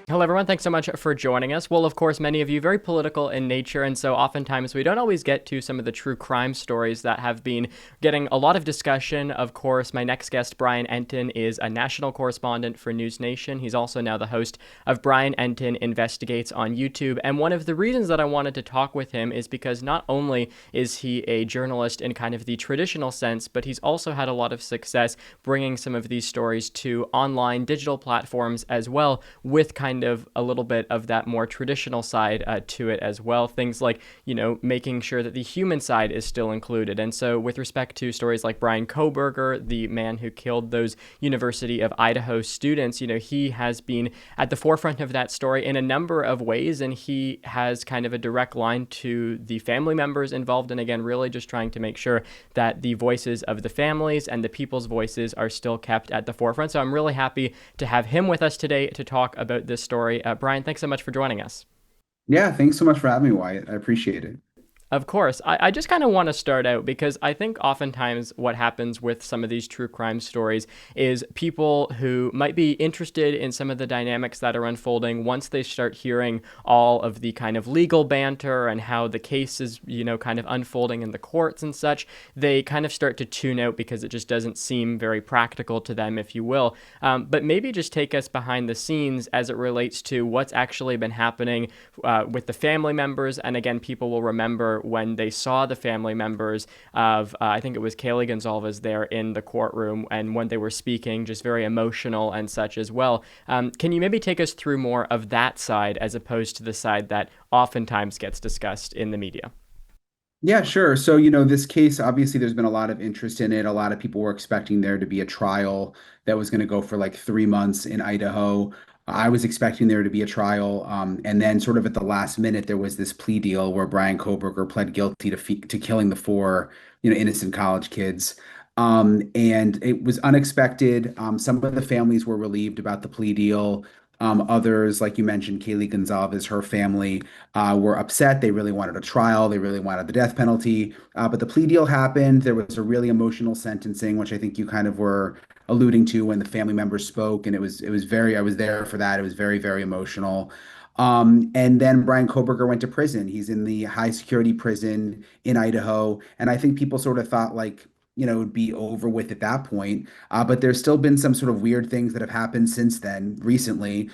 Hello, everyone. Thanks so much for joining us. Well, of course, many of you very political in nature, and so oftentimes we don't always get to some of the true crime stories that have been getting a lot of discussion. Of course, my next guest, Brian Entin, is a national correspondent for News Nation. He's also now the host of Brian Entin Investigates on YouTube. And one of the reasons that I wanted to talk with him is because not only is he a journalist in kind of the traditional sense, but he's also had a lot of success bringing some of these stories to online digital platforms as well, with kind of a little bit of that more traditional side to it as well. Things like, making sure that the human side is still included. And so with respect to stories like Bryan Kohberger, the man who killed those University of Idaho students, he has been at the forefront of that story in a number of ways. And he has kind of a direct line to the family members involved. And again, really just trying to make sure that the voices of the families and the people's voices are still kept at the forefront. So I'm really happy to have him with us today to talk about this story. Brian, thanks so much for joining us. Yeah, thanks so much for having me, Wyatt. I appreciate it. Of course. I just kind of want to start out because I think oftentimes what happens with some of these true crime stories is people who might be interested in some of the dynamics that are unfolding, once they start hearing all of the kind of legal banter and how the case is, kind of unfolding in the courts and such, they kind of start to tune out because it just doesn't seem very practical to them, if you will. But maybe just take us behind the scenes as it relates to what's actually been happening with the family members. And again, people will remember when they saw the family members of, I think it was Kaylee Gonzalez there in the courtroom, and when they were speaking, just very emotional and such as well. Can you maybe take us through more of that side as opposed to the side that oftentimes gets discussed in the media? Yeah, sure. So, this case, obviously, there's been a lot of interest in it. A lot of people were expecting there to be a trial that was going to go for like 3 months in Idaho. I was expecting there to be a trial. And then, sort of at the last minute, there was this plea deal where Bryan Kohberger pled guilty to killing the four, innocent college kids. And it was unexpected. Some of the families were relieved about the plea deal. Others, like you mentioned, Kaylee Gonzalez, her family were upset. They really wanted a trial. They really wanted the death penalty. But the plea deal happened. There was a really emotional sentencing, which I think you kind of were alluding to when the family members spoke, and it was very. I was there for that. It was very, very emotional. And then Bryan Kohberger went to prison. He's in the high security prison in Idaho, and I think people sort of thought like, it would be over with at that point. But there's still been some sort of weird things that have happened since then. Recently,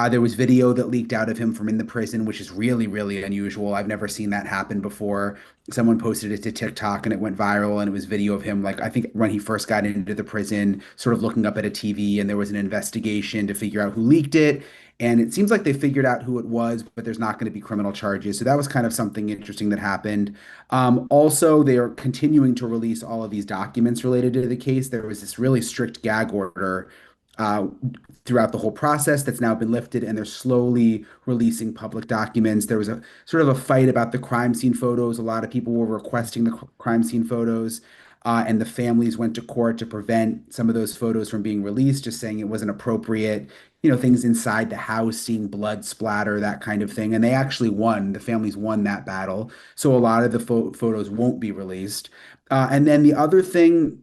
there was video that leaked out of him from in the prison, which is really, really unusual. I've never seen that happen before. Someone posted it to TikTok and it went viral, and it was video of him, like, I think when he first got into the prison, sort of looking up at a TV, and there was an investigation to figure out who leaked it. And it seems like they figured out who it was, but there's not going to be criminal charges. So that was kind of something interesting that happened. Also, they are continuing to release all of these documents related to the case. There was this really strict gag order uh, throughout the whole process that's now been lifted, and they're slowly releasing public documents. There was a sort of a fight about the crime scene photos. A lot of people were requesting the crime scene photos. And the families went to court to prevent some of those photos from being released, just saying it wasn't appropriate. Things inside the house, seeing blood splatter, that kind of thing. And they actually won. The families won that battle. So a lot of the photos won't be released. And then the other thing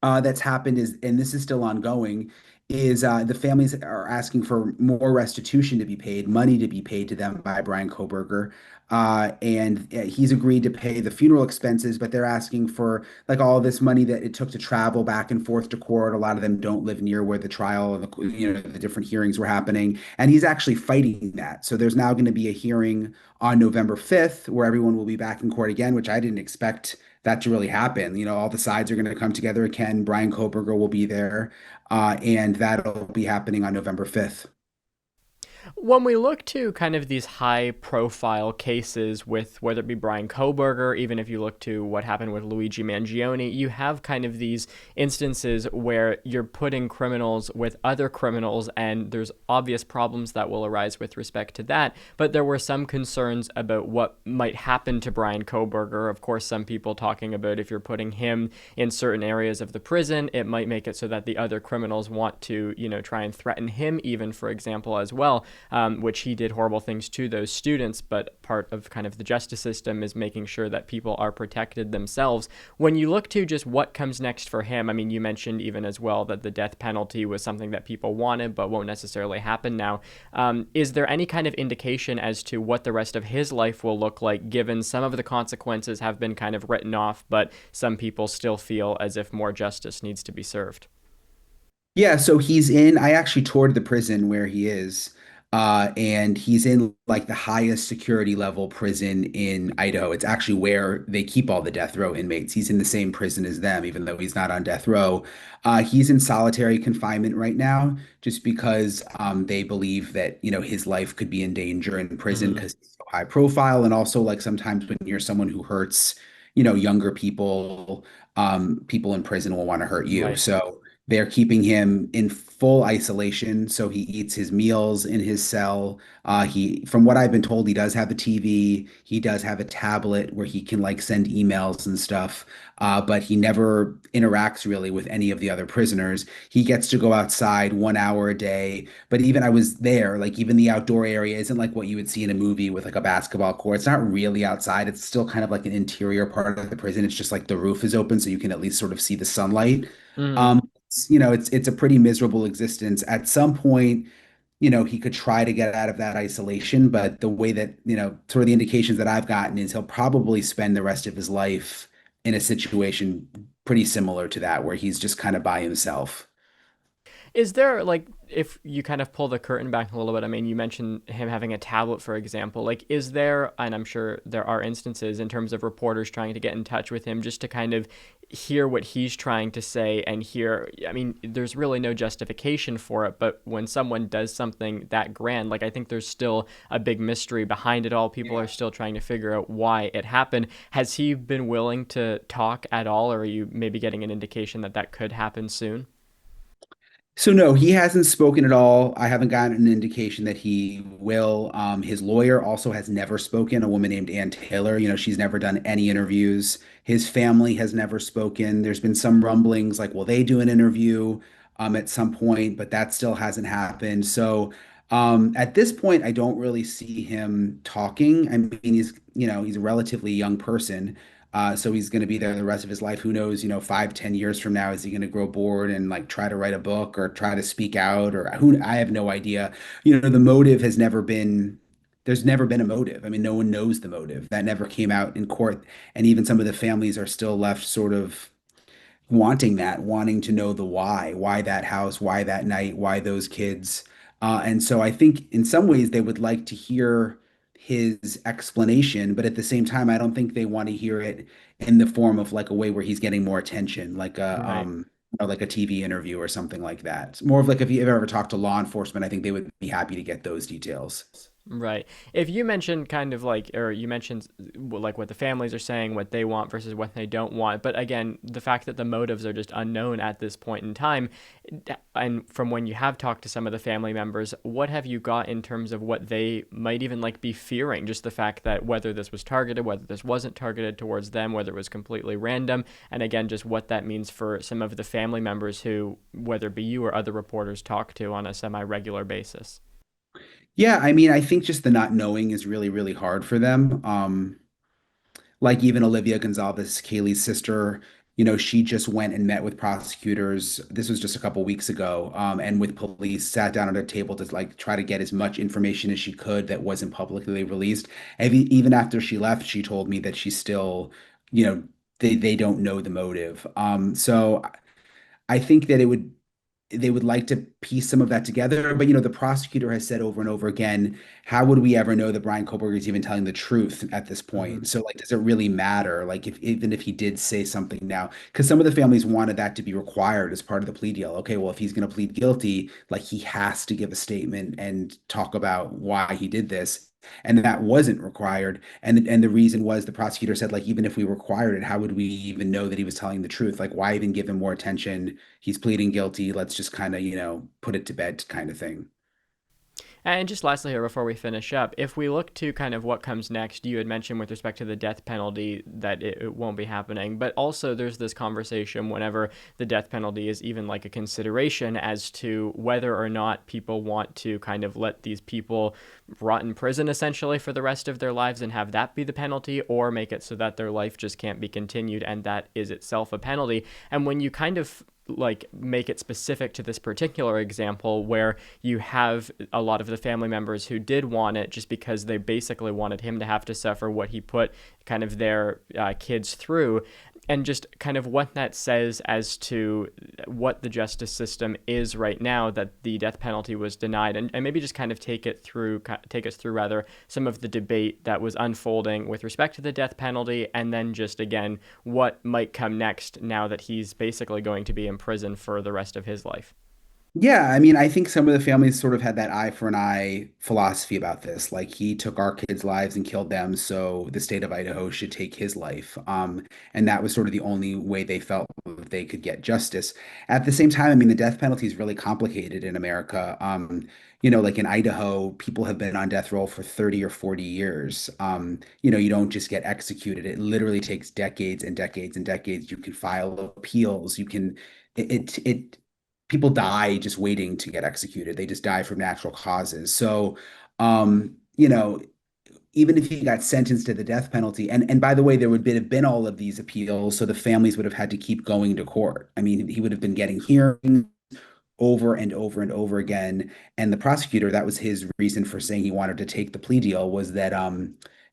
that's happened is, and this is still ongoing, is the families are asking for more restitution to be paid, money to be paid to them by Bryan Kohberger. And he's agreed to pay the funeral expenses, but they're asking for like all this money that it took to travel back and forth to court. A lot of them don't live near where the trial and the different hearings were happening. And he's actually fighting that. So there's now going to be a hearing on November 5th where everyone will be back in court again, which I didn't expect that to really happen. All the sides are going to come together again. Bryan Kohberger will be there, and that'll be happening on November 5th. When we look to kind of these high profile cases with whether it be Bryan Kohberger, even if you look to what happened with Luigi Mangione, you have kind of these instances where you're putting criminals with other criminals, and there's obvious problems that will arise with respect to that. But there were some concerns about what might happen to Bryan Kohberger. Of course, some people talking about if you're putting him in certain areas of the prison, it might make it so that the other criminals want to, try and threaten him, even, for example, as well. which he did horrible things to those students. But part of kind of the justice system is making sure that people are protected themselves. When you look to just what comes next for him, I mean, you mentioned even as well that the death penalty was something that people wanted but won't necessarily happen now. Is there any kind of indication as to what the rest of his life will look like, given some of the consequences have been kind of written off, but some people still feel as if more justice needs to be served? Yeah, so I actually toured the prison where he is, and he's in like the highest security level prison in Idaho. It's actually where they keep all the death row inmates. He's in the same prison as them, even though he's not on death row. He's in solitary confinement right now, just because they believe that, his life could be in danger in prison Mm-hmm. because he's so high profile, and also like sometimes when you're someone who hurts, younger people, people in prison will want to hurt you. Right. So. They're keeping him in full isolation, so he eats his meals in his cell. From what I've been told, he does have a TV. He does have a tablet where he can like send emails and stuff. But he never interacts really with any of the other prisoners. He gets to go outside 1 hour a day. But even I was there, like even the outdoor area isn't like what you would see in a movie with like a basketball court. It's not really outside. It's still kind of like an interior part of the prison. It's just like the roof is open, so you can at least sort of see the sunlight. Mm-hmm. It's a pretty miserable existence. At some point, he could try to get out of that isolation, but the way that, sort of the indications that I've gotten is he'll probably spend the rest of his life in a situation pretty similar to that, where he's just kind of by himself. Is there like, if you kind of pull the curtain back a little bit, I mean, you mentioned him having a tablet, for example. Like, is there, and I'm sure there are instances in terms of reporters trying to get in touch with him just to kind of hear what he's trying to say and hear, I mean, there's really no justification for it, but when someone does something that grand, like, I think there's still a big mystery behind it all. People are still trying to figure out why it happened. Has he been willing to talk at all, or are you maybe getting an indication that that could happen soon? So no, he hasn't spoken at all. I haven't gotten an indication that he will. His lawyer also has never spoken, a woman named Ann Taylor. She's never done any interviews. His family has never spoken. There's been some rumblings like, will they do an interview at some point, but that still hasn't happened. So at this point, I don't really see him talking. I mean, he's a relatively young person. So he's going to be there the rest of his life. Who knows, 5, 10 years from now, is he going to grow bored and like try to write a book or try to speak out or I have no idea. The motive has never been, there's never been a motive. I mean, no one knows the motive. That never came out in court. And even some of the families are still left sort of wanting to know the why that house, why that night, why those kids. And so I think in some ways they would like to hear his explanation, but at the same time, I don't think they want to hear it in the form of like a way where he's getting more attention, Right. like a TV interview or something like that. It's more of like if you ever talked to law enforcement, I think they would be happy to get those details. Right. If you mentioned kind of like, or you mentioned like what the families are saying, what they want versus what they don't want. But again, the fact that the motives are just unknown at this point in time, and from when you have talked to some of the family members, what have you got in terms of what they might even like be fearing? Just the fact that whether this was targeted, whether this wasn't targeted towards them, whether it was completely random, and again, just what that means for some of the family members who, whether it be you or other reporters, talk to on a semi-regular basis. Yeah, I mean, I think just the not knowing is really, really hard for them. Like even Olivia Gonzalez, Kaylee's sister, she just went and met with prosecutors. This was just a couple weeks ago, and with police, sat down at a table to like try to get as much information as she could that wasn't publicly released. And even after she left, she told me that she still, you know, they don't know the motive. So I think that they would like to piece some of that together. But the prosecutor has said over and over again, how would we ever know that Bryan Kohberger is even telling the truth at this Mm-hmm. point? So like, does it really matter? Like, if even if he did say something now, because some of the families wanted that to be required as part of the plea deal. Okay, well, if he's going to plead guilty, like he has to give a statement and talk about why he did this. And that wasn't required. And the reason was the prosecutor said, like, even if we required it, how would we even know that he was telling the truth? Like, why even give him more attention? He's pleading guilty. Let's just kind of, put it to bed kind of thing. And just lastly here before we finish up, if we look to kind of what comes next, you had mentioned with respect to the death penalty that it won't be happening, but also there's this conversation whenever the death penalty is even like a consideration as to whether or not people want to kind of let these people rot in prison essentially for the rest of their lives and have that be the penalty, or make it so that their life just can't be continued and that is itself a penalty. And when you kind of like make it specific to this particular example where you have a lot of the family members who did want it just because they basically wanted him to have to suffer what he put kind of their kids through, and just kind of what that says as to what the justice system is right now that the death penalty was denied, and maybe just kind of take us through rather some of the debate that was unfolding with respect to the death penalty, and then just again what might come next now that he's basically going to be in prison for the rest of his life. Yeah, I mean, I think some of the families sort of had that eye for an eye philosophy about this. Like he took our kids' lives and killed them, so the state of Idaho should take his life. And that was sort of the only way they felt that they could get justice. At the same time, I mean, the death penalty is really complicated in America. Like in Idaho, people have been on death row for 30 or 40 years. You don't just get executed. It literally takes decades and decades and decades. You can file appeals. It people die just waiting to get executed. They just die from natural causes. So, um, you know, even if he got sentenced to the death penalty, and by the way, there would have been all of these appeals, so the families would have had to keep going to court. I mean, he would have been getting hearings over and over and over again. And the prosecutor, that was his reason for saying he wanted to take the plea deal, was that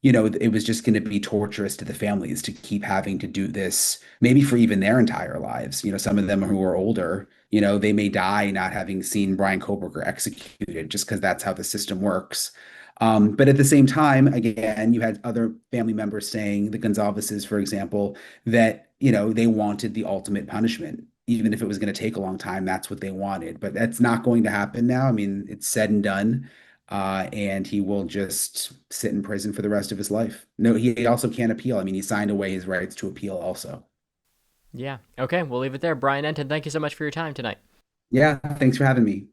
it was just going to be torturous to the families to keep having to do this, maybe for even their entire lives. Some of them who are older, they may die not having seen Bryan Kohberger executed just because that's how the system works. But at the same time, again, you had other family members saying, the Gonzalez's, for example, that, they wanted the ultimate punishment. Even if it was going to take a long time, that's what they wanted. But that's not going to happen now. I mean, it's said and done. And he will just sit in prison for the rest of his life. No, he also can't appeal. I mean, he signed away his rights to appeal also. Yeah. Okay, we'll leave it there. Brian Entin, thank you so much for your time tonight. Yeah, thanks for having me.